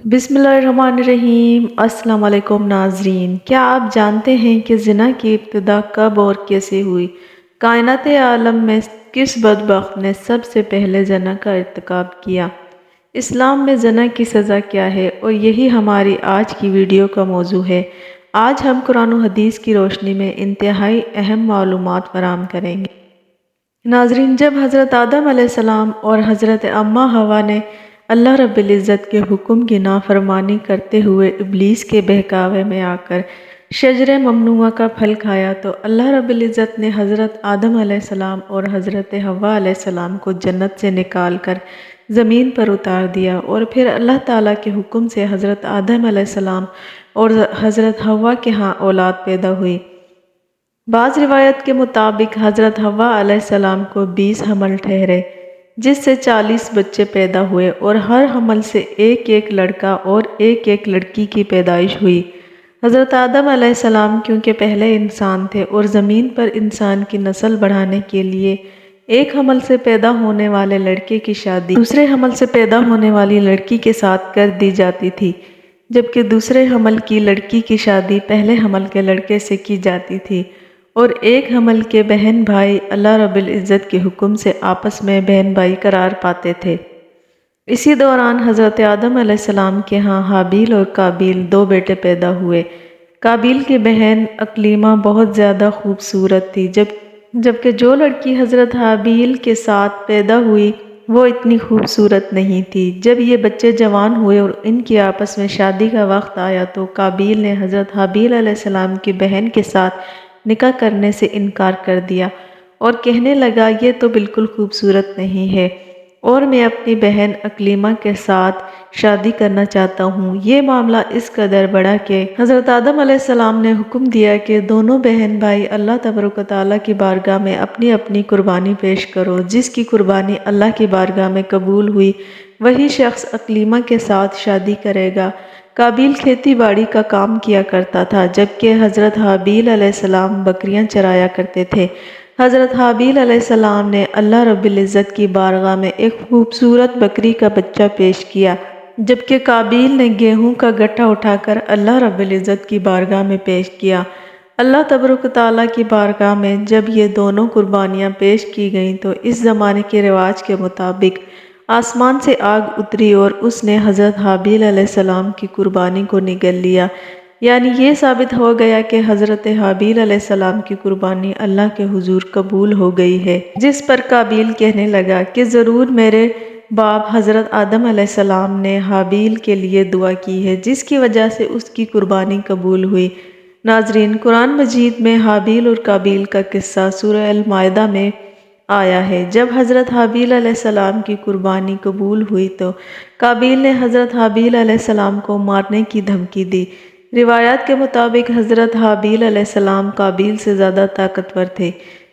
بسم اللہ الرحمن الرحیم۔ السلام علیکم ناظرین، کیا آپ جانتے ہیں کہ زنا کی ابتدا کب اور کیسے ہوئی؟ کائنات عالم میں کس بدبخت نے سب سے پہلے زنا کا ارتکاب کیا؟ اسلام میں زنا کی سزا کیا ہے؟ اور یہی ہماری آج کی ویڈیو کا موضوع ہے۔ آج ہم قرآن و حدیث کی روشنی میں انتہائی اہم معلومات فراہم کریں گے۔ ناظرین، جب حضرت آدم علیہ السلام اور حضرت اماں حوا نے اللہ رب العزت کے حکم کی نافرمانی کرتے ہوئے ابلیس کے بہکاوے میں آ کر شجرہ ممنوعہ کا پھل کھایا تو اللہ رب العزت نے حضرت آدم علیہ السلام اور حضرت حوا علیہ السلام کو جنت سے نکال کر زمین پر اتار دیا، اور پھر اللہ تعالیٰ کے حکم سے حضرت آدم علیہ السلام اور حضرت حوا کے ہاں اولاد پیدا ہوئی۔ بعض روایت کے مطابق حضرت حوا علیہ السلام کو 20 حمل ٹھہرے، جس سے 40 بچے پیدا ہوئے، اور ہر حمل سے ایک ایک لڑکا اور ایک ایک لڑکی کی پیدائش ہوئی۔ حضرت آدم علیہ السلام کیونکہ پہلے انسان تھے اور زمین پر انسان کی نسل بڑھانے کے لیے ایک حمل سے پیدا ہونے والے لڑکے کی شادی دوسرے حمل سے پیدا ہونے والی لڑکی کے ساتھ کر دی جاتی تھی، جبکہ دوسرے حمل کی لڑکی کی شادی پہلے حمل کے لڑکے سے کی جاتی تھی، اور ایک حمل کے بہن بھائی اللہ رب العزت کے حکم سے آپس میں بہن بھائی قرار پاتے تھے۔ اسی دوران حضرت آدم علیہ السلام کے ہاں حابیل اور قابیل 2 بیٹے پیدا ہوئے۔ قابیل کی بہن اقلیمہ بہت زیادہ خوبصورت تھی، جبکہ جو لڑکی حضرت حابیل کے ساتھ پیدا ہوئی وہ اتنی خوبصورت نہیں تھی۔ جب یہ بچے جوان ہوئے اور ان کی آپس میں شادی کا وقت آیا تو قابیل نے حضرت حابیل علیہ السلام کی بہن کے ساتھ نکاح کرنے سے انکار کر دیا اور کہنے لگا، یہ تو بالکل خوبصورت نہیں ہے اور میں اپنی بہن اقلیمہ کے ساتھ شادی کرنا چاہتا ہوں۔ یہ معاملہ اس قدر بڑھا کہ حضرت آدم علیہ السلام نے حکم دیا کہ دونوں بہن بھائی اللہ تبارک و تعالیٰ کی بارگاہ میں اپنی اپنی قربانی پیش کرو۔ جس کی قربانی اللہ کی بارگاہ میں قبول ہوئی وہی شخص اقلیمہ کے ساتھ شادی کرے گا۔ قابیل کھیتی باڑی کا کام کیا کرتا تھا، جبکہ حضرت حابیل علیہ السلام بکریاں چرایا کرتے تھے۔ حضرت حابیل علیہ السلام نے اللہ رب العزت کی بارگاہ میں ایک خوبصورت بکری کا بچہ پیش کیا، جبکہ قابیل نے گیہوں کا گٹھا اٹھا کر اللہ رب العزت کی بارگاہ میں پیش کیا۔ اللہ تبارک و تعالیٰ کی بارگاہ میں جب یہ دونوں قربانیاں پیش کی گئیں تو اس زمانے کے رواج کے مطابق آسمان سے آگ اتری اور اس نے حضرت حابیل علیہ السلام کی قربانی کو نگل لیا، یعنی یہ ثابت ہو گیا کہ حضرت حابیل علیہ السلام کی قربانی اللہ کے حضور قبول ہو گئی ہے۔ جس پر قابیل کہنے لگا کہ ضرور میرے باپ حضرت آدم علیہ السلام نے حابیل کے لیے دعا کی ہے، جس کی وجہ سے اس کی قربانی قبول ہوئی۔ ناظرین، قرآن مجید میں حابیل اور قابیل کا قصہ سورہ المائدہ میں آیا ہے۔ جب حضرت حابیل علیہ السلام کی قربانی قبول ہوئی تو قابیل نے حضرت حابیل علیہ السلام کو مارنے کی دھمکی دی۔ روایات کے مطابق حضرت حابیل علیہ السلام قابیل سے زیادہ طاقتور تھے،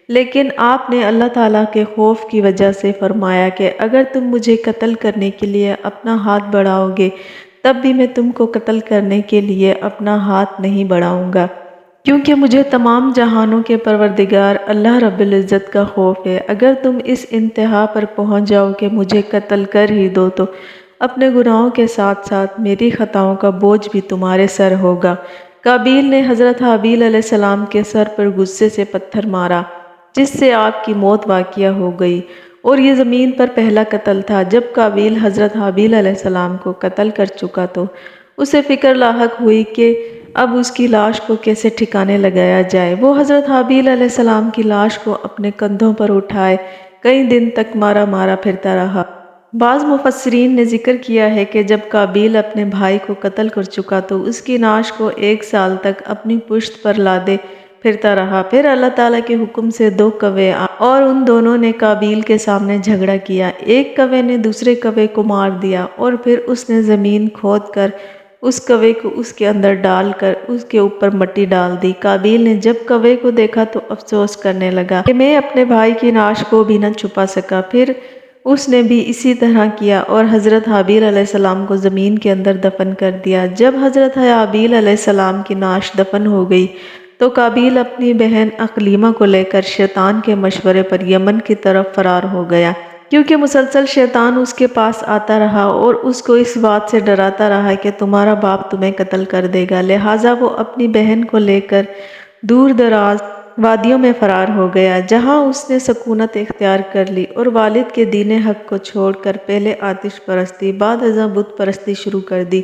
لیکن آپ نے اللہ تعالیٰ کے خوف کی وجہ سے فرمایا کہ اگر تم مجھے قتل کرنے کے لیے اپنا ہاتھ بڑھاؤ گے تب بھی میں تم کو قتل کرنے کے لیے اپنا ہاتھ نہیں بڑھاؤں گا، کیونکہ مجھے تمام جہانوں کے پروردگار اللہ رب العزت کا خوف ہے۔ اگر تم اس انتہا پر پہنچ جاؤ کہ مجھے قتل کر ہی دو تو اپنے گناہوں کے ساتھ ساتھ میری خطاؤں کا بوجھ بھی تمہارے سر ہوگا۔ قابیل نے حضرت حابیل علیہ السلام کے سر پر غصے سے پتھر مارا، جس سے آپ کی موت واقع ہو گئی، اور یہ زمین پر پہلا قتل تھا۔ جب قابیل حضرت حابیل علیہ السلام کو قتل کر چکا تو اسے فکر لاحق ہوئی کہ اب اس کی لاش کو کیسے ٹھکانے لگایا جائے۔ وہ حضرت حابیل علیہ السلام کی لاش کو اپنے کندھوں پر اٹھائے کئی دن تک مارا مارا پھرتا رہا۔ بعض مفسرین نے ذکر کیا ہے کہ جب قابیل اپنے بھائی کو قتل کر چکا تو اس کی نعش کو 1 سال تک اپنی پشت پر لادے پھرتا رہا۔ پھر اللہ تعالیٰ کے حکم سے 2 کوے آئے اور ان دونوں نے قابیل کے سامنے جھگڑا کیا۔ ایک کوے نے دوسرے کوے کو مار دیا اور پھر اس نے زمین کھود کر اس کوے کو اس کے اندر ڈال کر اس کے اوپر مٹی ڈال دی۔ قابیل نے جب کوے کو دیکھا تو افسوس کرنے لگا کہ میں اپنے بھائی کی نعش کو بھی نہ چھپا سکا۔ پھر اس نے بھی اسی طرح کیا اور حضرت حابیل علیہ السلام کو زمین کے اندر دفن کر دیا۔ جب حضرت حابیل علیہ السلام کی نعش دفن ہو گئی تو قابیل اپنی بہن اقلیمہ کو لے کر شیطان کے مشورے پر یمن کی طرف فرار ہو گیا۔ کیونکہ مسلسل شیطان اس کے پاس آتا رہا اور اس کو اس بات سے ڈراتا رہا کہ تمہارا باپ تمہیں قتل کر دے گا، لہٰذا وہ اپنی بہن کو لے کر دور دراز وادیوں میں فرار ہو گیا، جہاں اس نے سکونت اختیار کر لی اور والد کے دین حق کو چھوڑ کر پہلے آتش پرستی بعد ازاں بت پرستی شروع کر دی۔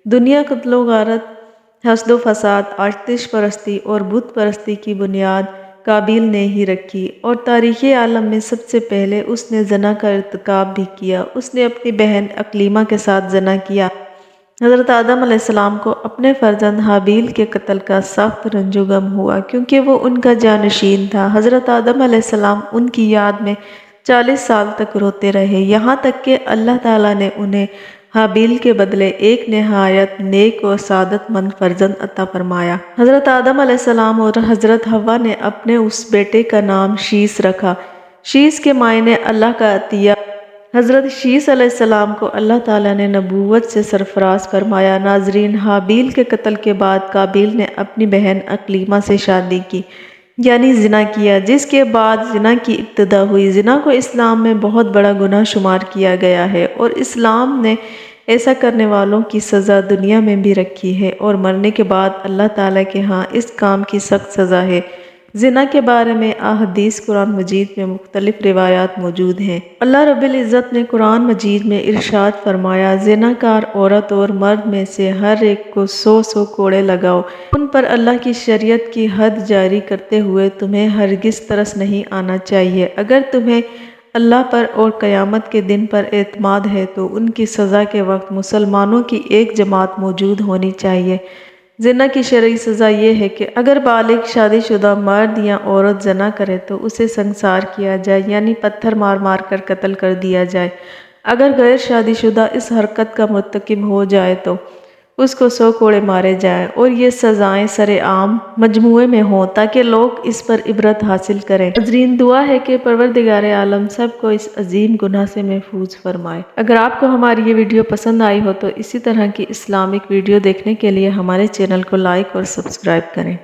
دنیا قتل و غارت، حسد و فساد، آتش پرستی اور بت پرستی کی بنیاد قابیل نے ہی رکھی، اور تاریخ عالم میں سب سے پہلے اس نے زنا کا ارتکاب بھی کیا۔ اس نے اپنی بہن اقلیمہ کے ساتھ زنا کیا۔ حضرت آدم علیہ السلام کو اپنے فرزند حابیل کے قتل کا سخت رنج و غم ہوا، کیونکہ وہ ان کا جانشین تھا۔ حضرت آدم علیہ السلام ان کی یاد میں 40 سال تک روتے رہے، یہاں تک کہ اللہ تعالیٰ نے انہیں حابیل کے بدلے ایک نہایت نیک و سعادت مند فرزند عطا فرمایا۔ حضرت آدم علیہ السلام اور حضرت حوا نے اپنے اس بیٹے کا نام شیس رکھا۔ شیس کے معنی اللہ کا عطیہ۔ حضرت شیس علیہ السلام کو اللہ تعالیٰ نے نبوت سے سرفراز فرمایا۔ ناظرین، حابیل کے قتل کے بعد قابیل نے اپنی بہن اقلیمہ سے شادی کی، یعنی زنا کیا، جس کے بعد زنا کی ابتدا ہوئی۔ زنا کو اسلام میں بہت بڑا گناہ شمار کیا گیا ہے، اور اسلام نے ایسا کرنے والوں کی سزا دنیا میں بھی رکھی ہے، اور مرنے کے بعد اللہ تعالیٰ کے ہاں اس کام کی سخت سزا ہے۔ زنا کے بارے میں احادیث قرآن مجید میں مختلف روایات موجود ہیں۔ اللہ رب العزت نے قرآن مجید میں ارشاد فرمایا، زنا کار عورت اور مرد میں سے ہر ایک کو 100 کوڑے لگاؤ۔ ان پر اللہ کی شریعت کی حد جاری کرتے ہوئے تمہیں ہرگز ترس نہیں آنا چاہیے۔ اگر تمہیں اللہ پر اور قیامت کے دن پر اعتماد ہے تو ان کی سزا کے وقت مسلمانوں کی ایک جماعت موجود ہونی چاہیے۔ زنا کی شرعی سزا یہ ہے کہ اگر بالغ شادی شدہ مرد یا عورت زنا کرے تو اسے سنسار کیا جائے، یعنی پتھر مار مار کر قتل کر دیا جائے۔ اگر غیر شادی شدہ اس حرکت کا مرتکب ہو جائے تو اس کو 100 کوڑے مارے جائیں، اور یہ سزائیں سر عام مجموعے میں ہوں تاکہ لوگ اس پر عبرت حاصل کریں۔ ناظرین، دعا ہے کہ پروردگار عالم سب کو اس عظیم گناہ سے محفوظ فرمائے۔ اگر آپ کو ہماری یہ ویڈیو پسند آئی ہو تو اسی طرح کی اسلامک ویڈیو دیکھنے کے لیے ہمارے چینل کو لائک اور سبسکرائب کریں۔